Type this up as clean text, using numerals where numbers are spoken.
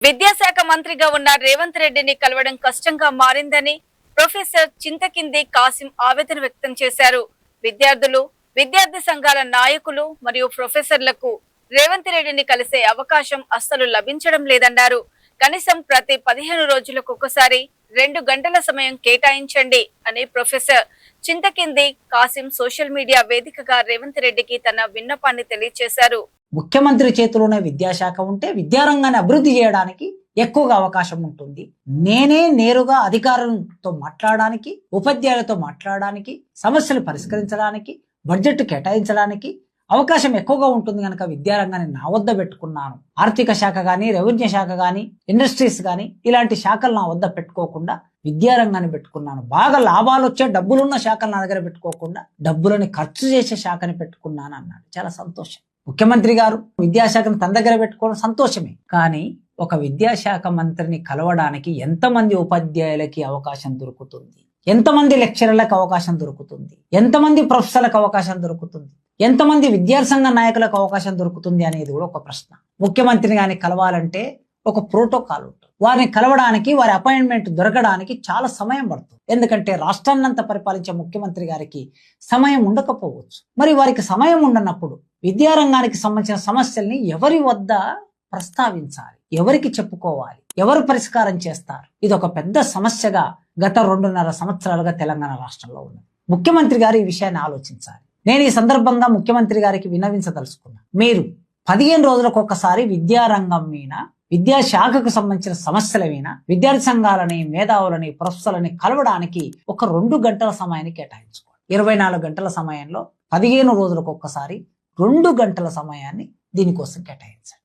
విద్యాశాఖ మంత్రిగా ఉన్న రేవంత్ రెడ్డిని కలవడం కష్టంగా మారిందని ప్రొఫెసర్ చింతకింది కాసిం ఆవేదన వ్యక్తం చేశారు. విద్యార్థులు, విద్యార్థి సంఘాల నాయకులు మరియు ప్రొఫెసర్లకు రేవంత్ రెడ్డిని కలిసే అవకాశం అస్సలు లభించడం లేదన్నారు. కనీసం ప్రతి 15 రోజులకు ఒకసారి 2 గంటల సమయం కేటాయించండి అని professor Chintakindi Kasim social media వేదికగా రేవంత్ రెడ్డికి తన విన్నపాన్ని తెలియజేశారు. ముఖ్యమంత్రి చేతిలోనే విద్యాశాఖ ఉంటే విద్యారంగాన్ని అభివృద్ధి చేయడానికి ఎక్కువగా అవకాశం ఉంటుంది. నేనే నేరుగా అధికారులతో మాట్లాడడానికి, ఉపాధ్యాయులతో మాట్లాడడానికి, సమస్యలు పరిష్కరించడానికి, బడ్జెట్ కేటాయించడానికి అవకాశం ఎక్కువగా ఉంటుంది కనుక విద్యారంగాన్ని నా వద్ద పెట్టుకున్నాను. ఆర్థిక శాఖ కానీ, రెవెన్యూ శాఖ కానీ, ఇండస్ట్రీస్ కానీ ఇలాంటి శాఖలు నా వద్ద పెట్టుకోకుండా విద్యారంగాన్ని పెట్టుకున్నాను. బాగా లాభాలు వచ్చే డబ్బులున్న శాఖలు నా దగ్గర పెట్టుకోకుండా డబ్బులని ఖర్చు చేసే శాఖని పెట్టుకున్నాను అన్నాడు. చాలా సంతోషం. ముఖ్యమంత్రి గారు విద్యాశాఖను తన దగ్గర పెట్టుకోవడం సంతోషమే. కానీ ఒక విద్యాశాఖ మంత్రిని కలవడానికి ఎంతమంది ఉపాధ్యాయులకి అవకాశం దొరుకుతుంది, ఎంతమంది లెక్చరర్లకు అవకాశం దొరుకుతుంది, ఎంతమంది ప్రొఫెసర్లకు అవకాశం దొరుకుతుంది, ఎంతమంది విద్యార్థి సంఘ నాయకులకు అవకాశం దొరుకుతుంది అనేది కూడా ఒక ప్రశ్న. ముఖ్యమంత్రిని కానీ కలవాలంటే ఒక ప్రోటోకాల్ ఉంటుంది. వారిని కలవడానికి, వారి అపాయింట్మెంట్ దొరకడానికి చాలా సమయం పడుతుంది. ఎందుకంటే రాష్ట్రాన్నంతా పరిపాలించే ముఖ్యమంత్రి గారికి సమయం ఉండకపోవచ్చు. మరి వారికి సమయం ఉండనప్పుడు విద్యారంగానికి సంబంధించిన సమస్యల్ని ఎవరి వద్ద ప్రస్తావించాలి, ఎవరికి చెప్పుకోవాలి, ఎవరు పరిష్కారం చేస్తారు? ఇది ఒక పెద్ద సమస్యగా గత 2.5 సంవత్సరాలుగా తెలంగాణ రాష్ట్రంలో ఉంది. ముఖ్యమంత్రి గారు ఈ విషయాన్ని ఆలోచించాలి. నేను ఈ సందర్భంగా ముఖ్యమంత్రి గారికి విన్నవించదలుచుకున్నా. మీరు 15 రోజులకు ఒకసారి విద్యారంగం మీద, విద్యాశాఖకు సంబంధించిన సమస్యల మీద విద్యార్థి సంఘాలని, మేధావులని, ప్రొఫెసర్లని కలవడానికి ఒక 2 గంటల సమయాన్ని కేటాయించుకోండి. 24 గంటల సమయంలో 15 రోజులకు ఒక్కసారి 2 గంటల సమయాన్ని దీనికోసం కేటాయించండి.